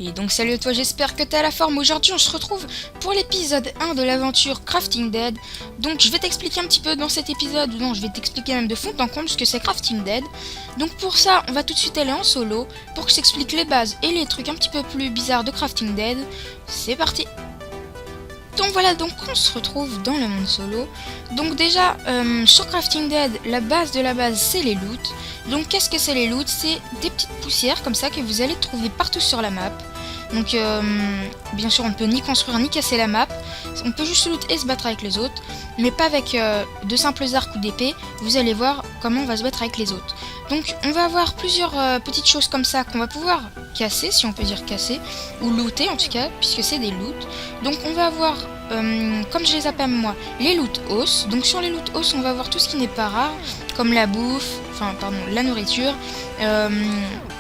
Et donc salut à toi, j'espère que t'as la forme. Aujourd'hui on se retrouve pour l'épisode 1 de l'aventure Crafting Dead. Donc je vais t'expliquer un petit peu dans cet épisode, non je vais t'expliquer même de fond en comble ce que c'est Crafting Dead. Donc pour ça on va tout de suite aller en solo pour que je t'explique les bases et les trucs un petit peu plus bizarres de Crafting Dead. C'est parti. Donc voilà, donc on se retrouve dans le monde solo. Donc déjà, sur Crafting Dead, la base de la base, c'est les loots. Donc qu'est-ce que c'est les loots? C'est des petites poussières comme ça que vous allez trouver partout sur la map. Donc bien sûr, on ne peut ni construire ni casser la map. On peut juste loot et se battre avec les autres. Mais pas avec de simples arcs ou d'épée. Vous allez voir comment on va se battre avec les autres. Donc on va avoir plusieurs petites choses comme ça qu'on va pouvoir casser, si on peut dire casser, ou looter en tout cas, puisque c'est des loots. Donc on va avoir, comme je les appelle moi, les loot os. Donc sur les loot os, on va avoir tout ce qui n'est pas rare, comme la bouffe, enfin pardon, la nourriture,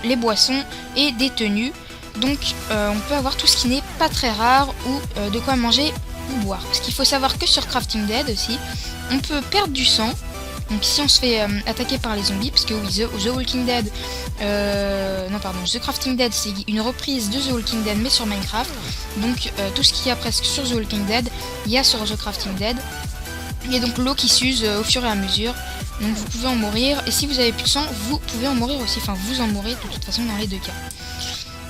les boissons et des tenues. Donc on peut avoir tout ce qui n'est pas très rare ou de quoi manger ou boire. Parce qu'il faut savoir que sur Crafting Dead aussi, on peut perdre du sang. Donc ici on se fait attaquer par les zombies, parce que oui, The Walking Dead, non pardon, The Crafting Dead c'est une reprise de The Walking Dead mais sur Minecraft. Donc tout ce qu'il y a presque sur The Walking Dead, il y a sur The Crafting Dead. Il y a donc l'eau qui s'use au fur et à mesure, donc vous pouvez en mourir, et si vous avez plus de sang, vous pouvez en mourir aussi, enfin vous en mourrez de toute façon dans les deux cas.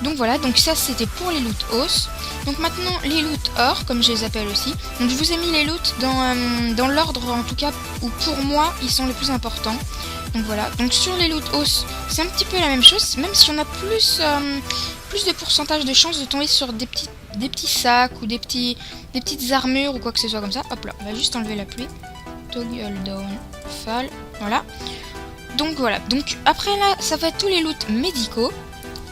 Donc voilà, donc ça c'était pour les loot os. Donc maintenant les loot or, comme je les appelle aussi. Donc je vous ai mis les loot dans l'ordre en tout cas où pour moi ils sont les plus importants. Donc voilà, donc sur les loot os c'est un petit peu la même chose, même si on a plus de pourcentage de chance de tomber sur des petits sacs ou des petites armures ou quoi que ce soit comme ça. Hop là, on va juste enlever la pluie. Toggle down, fall, voilà. Donc voilà, donc après là ça va être tous les loots médicaux.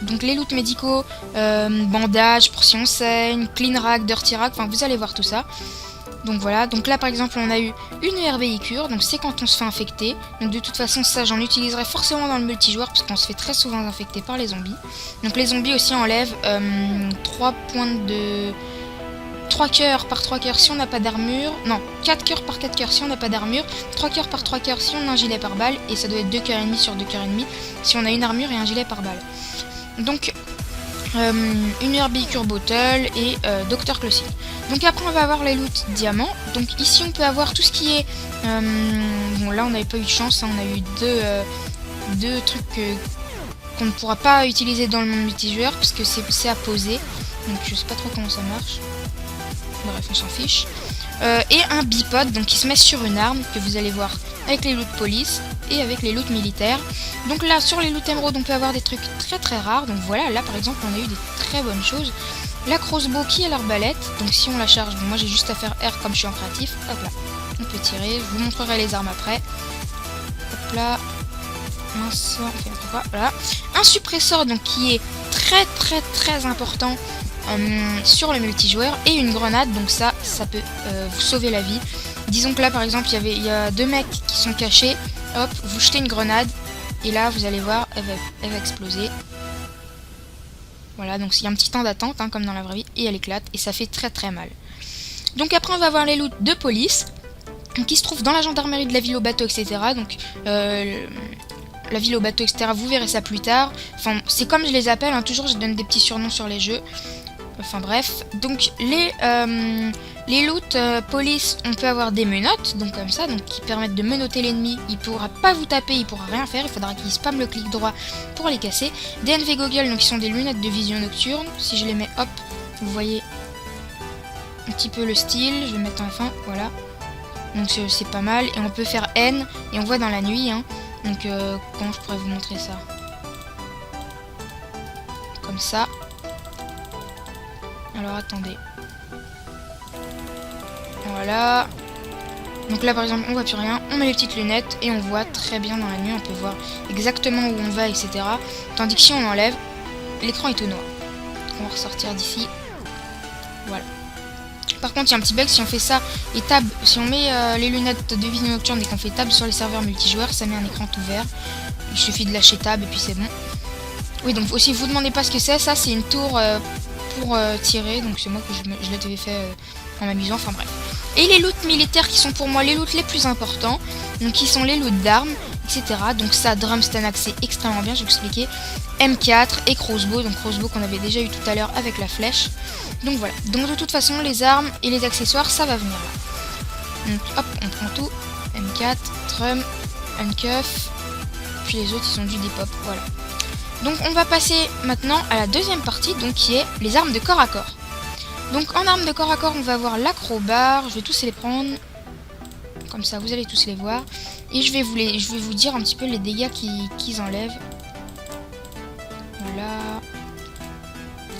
Donc les loots médicaux, bandages pour si on saigne, clean rack, dirty rack, enfin vous allez voir tout ça. Donc voilà, donc là par exemple on a eu une URBI cure, donc c'est quand on se fait infecter. Donc de toute façon ça j'en utiliserai forcément dans le multijoueur parce qu'on se fait très souvent infecter par les zombies. Donc les zombies aussi enlèvent 3 points de... 3 cœurs par 3 cœurs si on n'a pas d'armure, non 4 cœurs par 4 cœurs si on n'a pas d'armure, 3 cœurs par 3 cœurs si on a un gilet par balle, et ça doit être 2 cœurs et demi sur 2 cœurs et demi si on a une armure et un gilet par balle. Donc une herbicure bottle et Dr Closing. Donc après on va avoir les loots diamants. Donc ici on peut avoir tout ce qui est bon là on n'avait pas eu de chance, hein, on a eu deux trucs qu'on ne pourra pas utiliser dans le monde multijoueur parce que c'est à poser. Donc je sais pas trop comment ça marche. Bref, on s'en fiche. Et un bipod, donc qui se met sur une arme, que vous allez voir avec les loots police et avec les loots militaires. Donc là, sur les loots émeraudes, on peut avoir des trucs très très rares. Donc voilà, là par exemple, on a eu des très bonnes choses. La crossbow qui est l'arbalète, donc si on la charge, bon, moi j'ai juste à faire R comme je suis en créatif. Hop là, on peut tirer, je vous montrerai les armes après. Hop là, mince, voilà. Un suppresseur, donc qui est très très très important sur le multijoueur, et une grenade, donc ça peut vous sauver la vie. Disons que là par exemple il y a deux mecs qui sont cachés, hop, vous jetez une grenade et là vous allez voir elle va exploser. Voilà, donc il y a un petit temps d'attente hein, comme dans la vraie vie, et elle éclate et ça fait très très mal. Donc après on va avoir les loots de police qui se trouvent dans la gendarmerie de la ville au bateau, etc. Donc la ville au bateau, etc. Vous verrez ça plus tard. Enfin, c'est comme je les appelle, hein, toujours je donne des petits surnoms sur les jeux. Enfin bref, donc les loots police, on peut avoir des menottes, donc comme ça, donc qui permettent de menotter l'ennemi. Il pourra pas vous taper, il pourra rien faire, il faudra qu'il spamme le clic droit pour les casser. Des NV goggles, donc qui sont des lunettes de vision nocturne. Si je les mets, hop, vous voyez un petit peu le style. Je vais mettre en fin, voilà. Donc c'est pas mal, et on peut faire N, et on voit dans la nuit, hein. Donc comment je pourrais vous montrer ça? Comme ça. Alors attendez. Voilà. Donc là par exemple on voit plus rien. On met les petites lunettes et on voit très bien dans la nuit. On peut voir exactement où on va, etc. Tandis que si on enlève, l'écran est tout noir. On va ressortir d'ici. Voilà. Par contre il y a un petit bug, si on fait ça et tab, si on met les lunettes de vision nocturne et qu'on fait tab sur les serveurs multijoueurs, ça met un écran tout vert. Il suffit de lâcher tab et puis c'est bon. Oui, donc aussi vous demandez pas ce que c'est, ça c'est une tour pour tirer, donc c'est moi que je l'avais fait en m'amusant, enfin bref. Et les loots militaires qui sont pour moi les loots les plus importants, donc qui sont les loots d'armes, etc. Donc ça, drum stanac, c'est extrêmement bien, je vais vous expliquer. M4 et crossbow, donc crossbow qu'on avait déjà eu tout à l'heure avec la flèche. Donc voilà, donc de toute façon les armes et les accessoires ça va venir là. Donc hop, on prend tout, M4, drum, handcuff, puis les autres ils sont du depop, voilà. Donc on va passer maintenant à la deuxième partie, donc qui est les armes de corps à corps. Donc en armes de corps à corps on va avoir l'acrobar, je vais tous les prendre, comme ça vous allez tous les voir. Et je vais vous dire un petit peu les dégâts qu'ils enlèvent.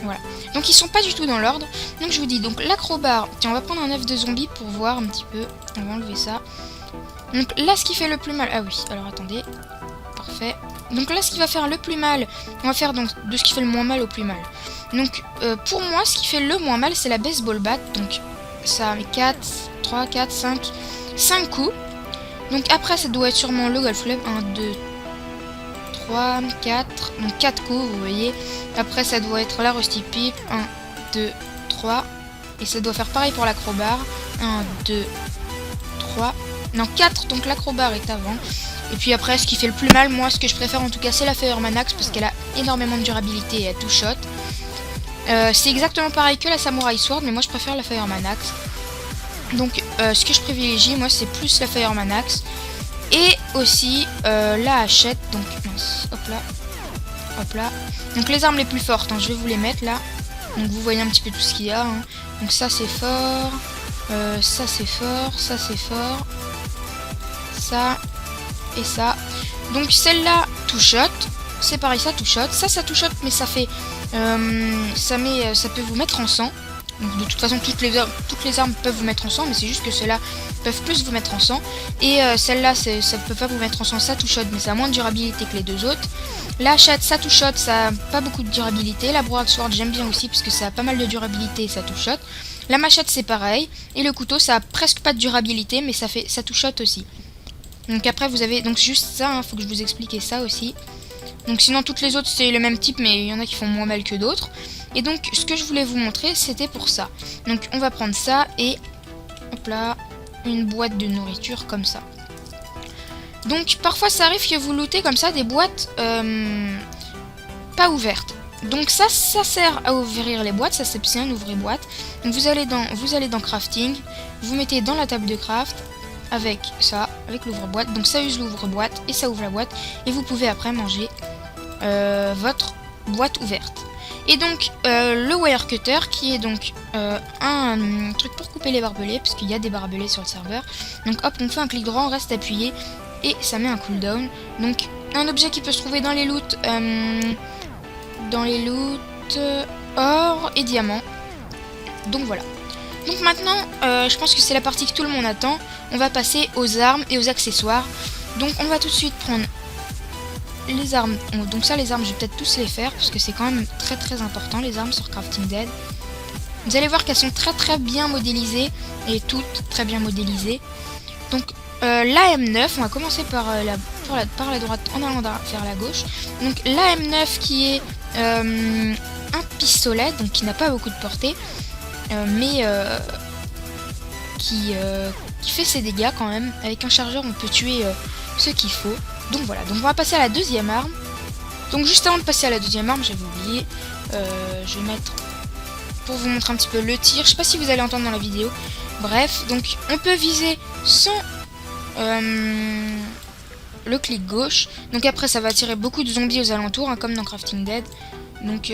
Voilà. Donc ils sont pas du tout dans l'ordre. Donc je vous dis, donc l'acrobar, tiens on va prendre un œuf de zombie pour voir un petit peu. On va enlever ça. Donc là ce qui fait le plus mal, ah oui, alors attendez. Parfait. Donc là ce qui va faire le plus mal, on va faire donc de ce qui fait le moins mal au plus mal. Donc pour moi ce qui fait le moins mal c'est la baseball bat. Donc ça met 4, 3, 4, 5 coups. Donc après ça doit être sûrement le golf club. 1, 2, 3, 4. Donc 4 coups vous voyez. Après ça doit être la rusty pipe. 1, 2, 3. Et ça doit faire pareil pour l'acrobar. 1, 2, 3. Non 4 donc l'acrobar est avant. Et puis après ce qui fait le plus mal, moi ce que je préfère en tout cas c'est la Fireman Axe parce qu'elle a énormément de durabilité et elle two shot. C'est exactement pareil que la Samurai Sword mais moi je préfère la Fireman Axe. Donc ce que je privilégie moi c'est plus la Fireman Axe. Et aussi la hachette. Donc hop là. Hop là. Donc les armes les plus fortes, hein, je vais vous les mettre là. Donc vous voyez un petit peu tout ce qu'il y a. Hein. Donc ça c'est fort. Ça c'est fort. Ça c'est fort. Ça. Et ça. Donc celle-là two shot. C'est pareil, ça two shot. Ça two shot mais ça fait. Ça peut vous mettre en sang. Donc de toute façon toutes les armes peuvent vous mettre en sang, mais c'est juste que ceux-là peuvent plus vous mettre en sang. Et celle-là ça ne peut pas vous mettre en sang, ça two shot, mais ça a moins de durabilité que les deux autres. La hachette, ça two shot, ça a pas beaucoup de durabilité. La broadsword j'aime bien aussi parce que ça a pas mal de durabilité et ça two shot. La machette c'est pareil. Et le couteau ça a presque pas de durabilité mais ça two shot aussi. Donc après vous avez donc juste ça, hein, faut que je vous explique ça aussi. Donc sinon toutes les autres c'est le même type mais il y en a qui font moins mal que d'autres. Et donc ce que je voulais vous montrer c'était pour ça. Donc on va prendre ça et hop là, une boîte de nourriture comme ça. Donc parfois ça arrive que vous lootez comme ça des boîtes pas ouvertes. Donc ça sert à ouvrir les boîtes, ça c'est un ouvre-boîte. Donc vous allez dans crafting, vous mettez dans la table de craft avec ça, avec l'ouvre-boîte. Donc ça use l'ouvre-boîte et ça ouvre la boîte et vous pouvez après manger votre boîte ouverte. Et donc le wire cutter qui est donc un truc pour couper les barbelés parce qu'il y a des barbelés sur le serveur. Donc hop, on fait un clic droit, on reste appuyé et ça met un cooldown. Donc un objet qui peut se trouver dans les loots or et diamant. Donc voilà. Donc maintenant je pense que c'est la partie que tout le monde attend. On va passer aux armes et aux accessoires. Donc on va tout de suite prendre les armes. Donc ça les armes je vais peut-être tous les faire parce que c'est quand même très très important les armes sur Crafting Dead. Vous allez voir qu'elles sont très très bien modélisées et toutes très bien modélisées. Donc la M9, on va commencer par la droite en allant vers la gauche. Donc la M9 qui est un pistolet donc qui n'a pas beaucoup de portée mais qui fait ses dégâts quand même. Avec un chargeur on peut tuer ce qu'il faut. Donc voilà, donc on va passer à la deuxième arme. Donc juste avant de passer à la deuxième arme, j'avais oublié, je vais mettre pour vous montrer un petit peu le tir. Je sais pas si vous allez entendre dans la vidéo. Bref, donc on peut viser sans le clic gauche. Donc après ça va attirer beaucoup de zombies aux alentours, hein, comme dans Crafting Dead. Donc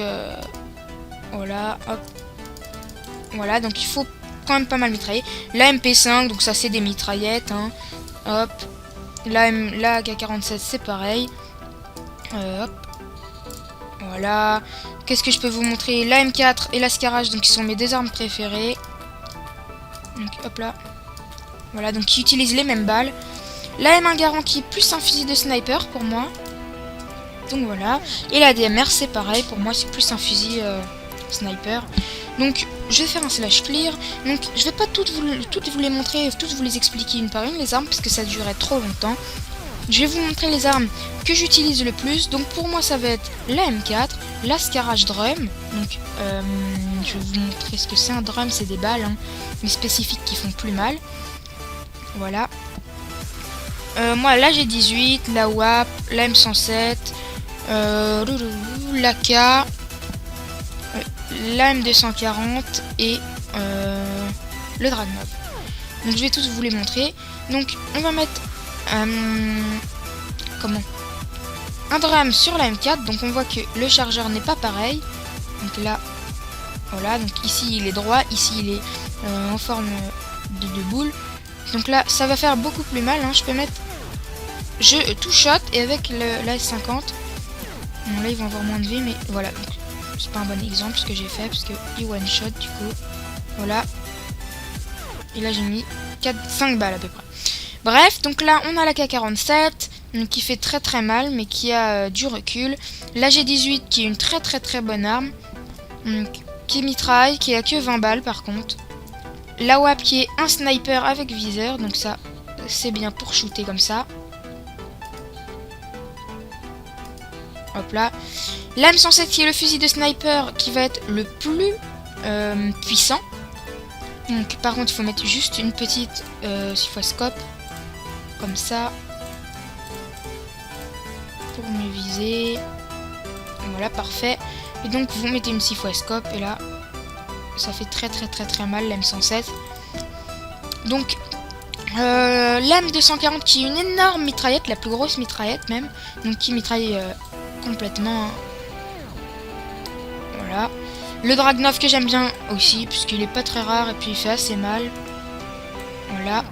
voilà, hop. Voilà, donc il faut quand même pas mal mitrailler. La MP5, donc ça c'est des mitraillettes, hein. Hop. La AK-47 c'est pareil. Hop. Voilà. Qu'est-ce que je peux vous montrer? La M4 et la Scarage, donc qui sont mes deux armes préférées. Donc hop là. Voilà, donc qui utilisent les mêmes balles. La M1 Garand qui est plus un fusil de sniper pour moi. Donc voilà. Et la DMR c'est pareil, pour moi c'est plus un fusil sniper. Donc je vais faire un slash clear. Donc je vais pas toutes vous les montrer, toutes vous les expliquer une par une les armes parce que ça durerait trop longtemps. Je vais vous montrer les armes que j'utilise le plus. Donc pour moi ça va être la M4, la Scarage Drum. Donc je vais vous montrer ce que c'est un drum, c'est des balles hein, mais spécifiques qui font plus mal. Voilà. Moi, là j'ai 18, la WAP, la M107, la K, la M240 et le Dragnov. Donc je vais tous vous les montrer. Donc on va mettre un drame sur la M4. Donc on voit que le chargeur n'est pas pareil. Donc là, voilà. Donc ici il est droit, ici il est en forme de boule. Donc là ça va faire beaucoup plus mal. Hein. Je peux mettre tout shot et avec la S50. Bon, là ils vont avoir moins de vie, mais voilà. C'est pas un bon exemple ce que j'ai fait parce que il one shot du coup. Voilà. Et là j'ai mis 5 balles à peu près. Bref, donc là on a la K47 qui fait très très mal mais qui a du recul. La G18 qui est une très bonne arme. Qui mitraille, qui a que 20 balles par contre. La WAP qui est un sniper avec viseur, donc ça c'est bien pour shooter comme ça. Hop là. La M107 qui est le fusil de sniper qui va être le plus puissant. Donc par contre il faut mettre juste une petite 6 fois scope. Comme ça. Pour mieux viser. Voilà, parfait. Et donc vous mettez une 6 fois scope et là ça fait très mal la M107. Donc la M240 qui est une énorme mitraillette, la plus grosse mitraillette même. Donc qui mitraille complètement. Voilà. Le Dragnov que j'aime bien aussi puisqu'il est pas très rare et puis il fait assez mal. Voilà.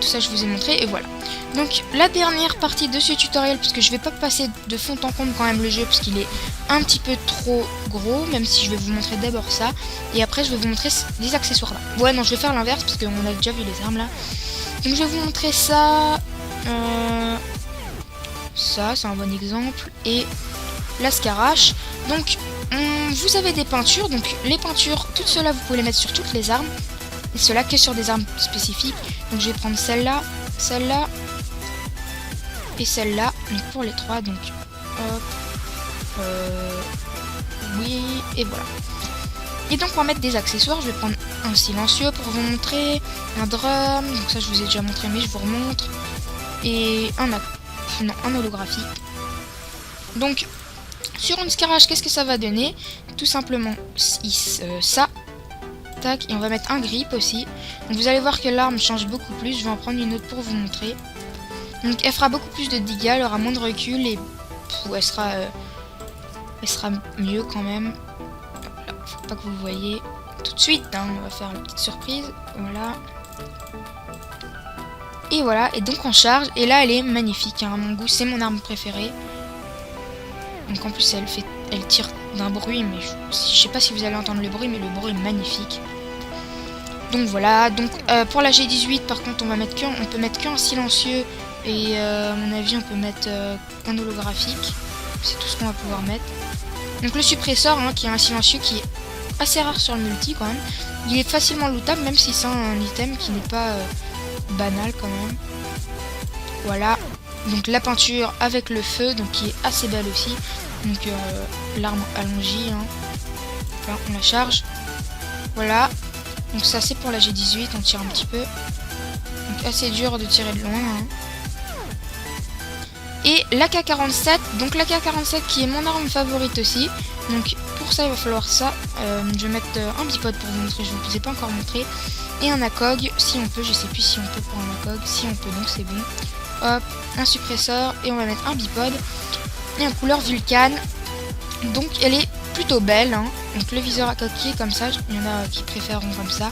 Tout ça je vous ai montré et voilà. Donc la dernière partie de ce tutoriel, puisque je vais pas passer de fond en comble quand même le jeu parce qu'il est un petit peu trop gros, même si je vais vous montrer d'abord ça et après je vais vous montrer les accessoires là. Ouais non, je vais faire l'inverse parce qu'on a déjà vu les armes là. Donc je vais vous montrer ça. Ça c'est un bon exemple. Et la Scarache. Donc vous avez des peintures, donc les peintures, toutes ceux-là vous pouvez les mettre sur toutes les armes. Et ceux-là que sur des armes spécifiques. Donc je vais prendre celle-là, celle-là et celle-là. Donc pour les trois, donc hop, oui et voilà. Et donc on va mettre des accessoires. Je vais prendre un silencieux pour vous montrer, un drum. Donc ça je vous ai déjà montré mais je vous remontre. Et un holographique. Donc sur une Scarache, qu'est-ce que ça va donner? Tout simplement ça. Tac, et on va mettre un grip aussi. Donc vous allez voir que l'arme change beaucoup plus. Je vais en prendre une autre pour vous montrer. Donc elle fera beaucoup plus de dégâts, elle aura moins de recul et elle sera mieux quand même. Voilà, faut pas que vous voyez tout de suite. Hein, on va faire une petite surprise. Voilà. Et voilà, et donc on charge. Et là elle est magnifique. Hein, à mon goût, c'est mon arme préférée. Donc en plus elle tire d'un bruit, mais je sais pas si vous allez entendre le bruit, mais le bruit est magnifique. Donc voilà, donc pour la G18 par contre on peut mettre qu'un silencieux et à mon avis on peut mettre un holographique. C'est tout ce qu'on va pouvoir mettre. Donc le suppresseur hein, qui est un silencieux qui est assez rare sur le multi quand même. Il est facilement lootable même si c'est un item qui n'est pas banal quand même. Voilà. Donc la peinture avec le feu, donc qui est assez belle aussi. Donc l'arme allongée, hein. Enfin, on la charge. Voilà. Donc ça c'est pour la G18, on tire un petit peu. Donc assez dur de tirer de loin. Hein. Et la K47, donc la K47 qui est mon arme favorite aussi. Donc pour ça il va falloir ça. Je vais mettre un bipod pour vous montrer, je ne vous ai pas encore montré. Et un ACOG, si on peut, je sais plus si on peut pour un ACOG, si on peut donc c'est bon. Hop, un suppresseur et on va mettre un bipod. Et en couleur Vulcan. Donc elle est plutôt belle. Hein. Donc le viseur à coquille comme ça, il y en a qui préféreront comme ça.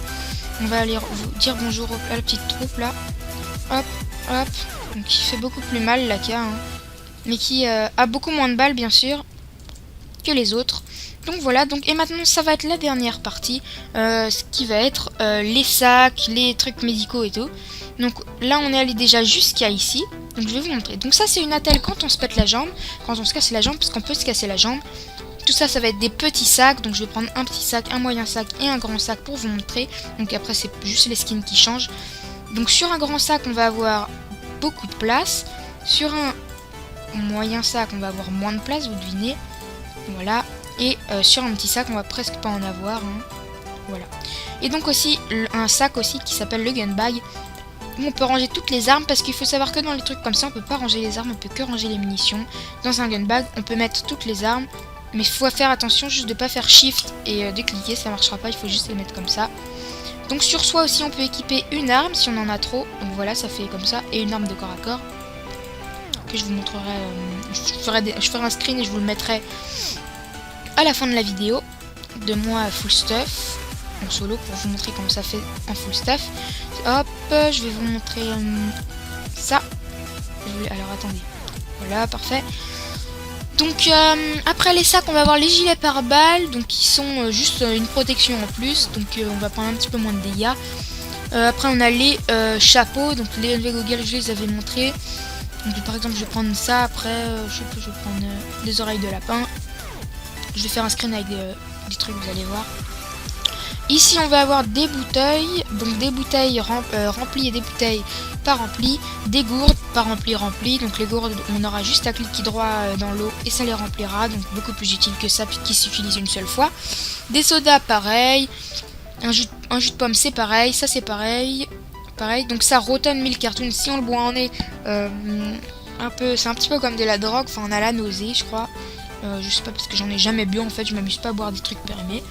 On va aller vous dire bonjour à la petite troupe là. Hop, hop. Donc qui fait beaucoup plus mal la K. Hein. Mais qui a beaucoup moins de balles bien sûr que les autres. Donc voilà, donc et maintenant ça va être la dernière partie. Ce qui va être les sacs, les trucs médicaux et tout. Donc là on est allé déjà jusqu'à ici. Donc je vais vous montrer. Donc ça c'est une attelle quand on se pète la jambe. Quand on se casse la jambe, parce qu'on peut se casser la jambe. Tout ça, ça va être des petits sacs. Donc je vais prendre un petit sac, un moyen sac et un grand sac pour vous montrer. Donc après c'est juste les skins qui changent. Donc sur un grand sac on va avoir beaucoup de place. Sur un moyen sac on va avoir moins de place, vous devinez. Voilà. Et sur un petit sac on va presque pas en avoir. Hein. Voilà. Et donc aussi un sac aussi qui s'appelle le gun bag. où on peut ranger toutes les armes, parce qu'il faut savoir que dans les trucs comme ça on peut pas ranger les armes, on peut que ranger les munitions. Dans un gun bag on peut mettre toutes les armes, mais il faut faire attention juste de pas faire shift et de cliquer, ça marchera pas, il faut juste les mettre comme ça. Donc sur soi aussi on peut équiper une arme si on en a trop, donc voilà ça fait comme ça, et une arme de corps à corps que je vous montrerai, je ferai un screen et je vous le mettrai à la fin de la vidéo de moi full stuff en solo pour vous montrer comment ça fait en full stuff. Hop, je vais vous montrer ça. Alors attendez, voilà, parfait. Donc après les sacs on va avoir les gilets pare-balles, donc qui sont juste une protection en plus, donc on va prendre un petit peu moins de dégâts. Après on a les chapeaux, donc les goggles je les avais montrés. Donc par exemple je vais prendre ça, après je vais prendre des oreilles de lapin. Je vais faire un screen avec des trucs, vous allez voir. Ici on va avoir des bouteilles, donc des bouteilles remplies et des bouteilles pas remplies, des gourdes pas remplies. Donc les gourdes on aura juste à cliquer droit dans l'eau et ça les remplira, donc beaucoup plus utile que ça qui s'utilise une seule fois. Des sodas pareil, un jus de pomme c'est pareil, ça c'est pareil, donc ça rotonne 1000 cartons, si on le boit en nez, c'est un petit peu comme de la drogue, enfin on a la nausée je crois. Je sais pas parce que j'en ai jamais bu en fait, je m'amuse pas à boire des trucs périmés.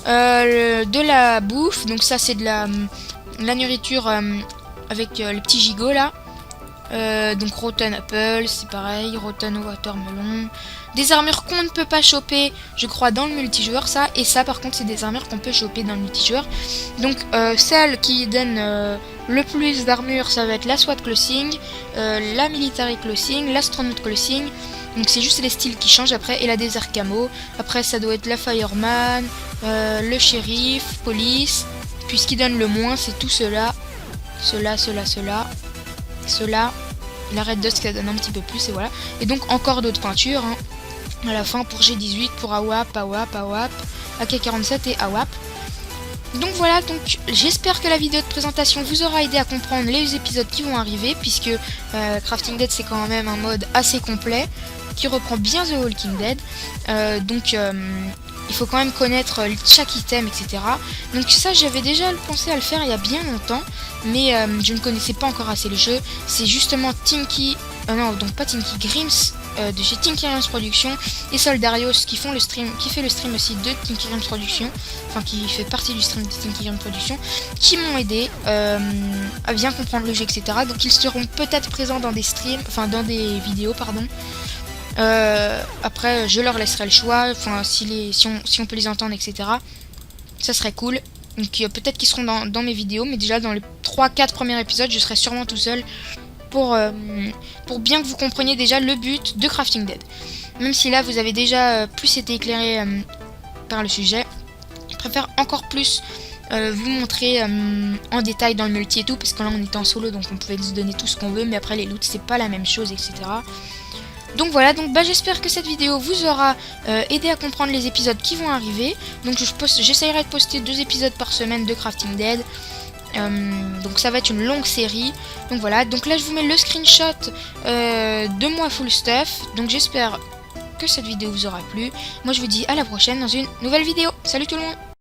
De la bouffe, donc ça c'est de la nourriture avec les petits gigots là. Donc Rotten Apple, c'est pareil, Rotten Watermelon. Des armures qu'on ne peut pas choper, je crois, dans le multijoueur, ça. Et ça par contre c'est des armures qu'on peut choper dans le multijoueur. Donc celle qui donne le plus d'armure, ça va être la SWAT Clothing, la Military Clothing, l'Astronaut Clothing. Donc c'est juste les styles qui changent après, et la Desert Camo. Après ça doit être la Fireman, le Shérif, Police. Puis ce qui donne le moins c'est tout cela. Cela. La Red Dust qui donne un petit peu plus, et voilà. Et donc encore d'autres peintures hein, à la fin pour G18, pour AWAP, AK-47 et AWAP. Donc voilà, donc j'espère que la vidéo de présentation vous aura aidé à comprendre les épisodes qui vont arriver, puisque Crafting Dead c'est quand même un mode assez complet qui reprend bien The Walking Dead. Il faut quand même connaître chaque item, etc. Donc ça j'avais déjà pensé à le faire il y a bien longtemps, mais je ne connaissais pas encore assez le jeu. C'est justement Grims de chez Tinky Grims Productions et Soldarios qui fait le stream aussi de Tinky Grims Productions, enfin qui fait partie du stream de Tinky Grims Productions, qui m'ont aidé à bien comprendre le jeu, etc. Donc ils seront peut-être présents dans des streams, enfin dans des vidéos, pardon. Après je leur laisserai le choix, enfin si on peut les entendre, etc. Ça serait cool. Donc peut-être qu'ils seront dans mes vidéos, mais déjà dans les 3-4 premiers épisodes je serai sûrement tout seul pour bien que vous compreniez déjà le but de Crafting Dead. Même si là vous avez déjà plus été éclairé par le sujet, je préfère encore plus vous montrer en détail dans le multi et tout, parce que là on était en solo donc on pouvait se donner tout ce qu'on veut, mais après les loots c'est pas la même chose, etc. Donc voilà, donc j'espère que cette vidéo vous aura aidé à comprendre les épisodes qui vont arriver. Donc j'essayerai de poster 2 épisodes par semaine de Crafting Dead. Donc ça va être une longue série. Donc voilà, donc là je vous mets le screenshot de moi full stuff. Donc j'espère que cette vidéo vous aura plu. Moi je vous dis à la prochaine dans une nouvelle vidéo. Salut tout le monde!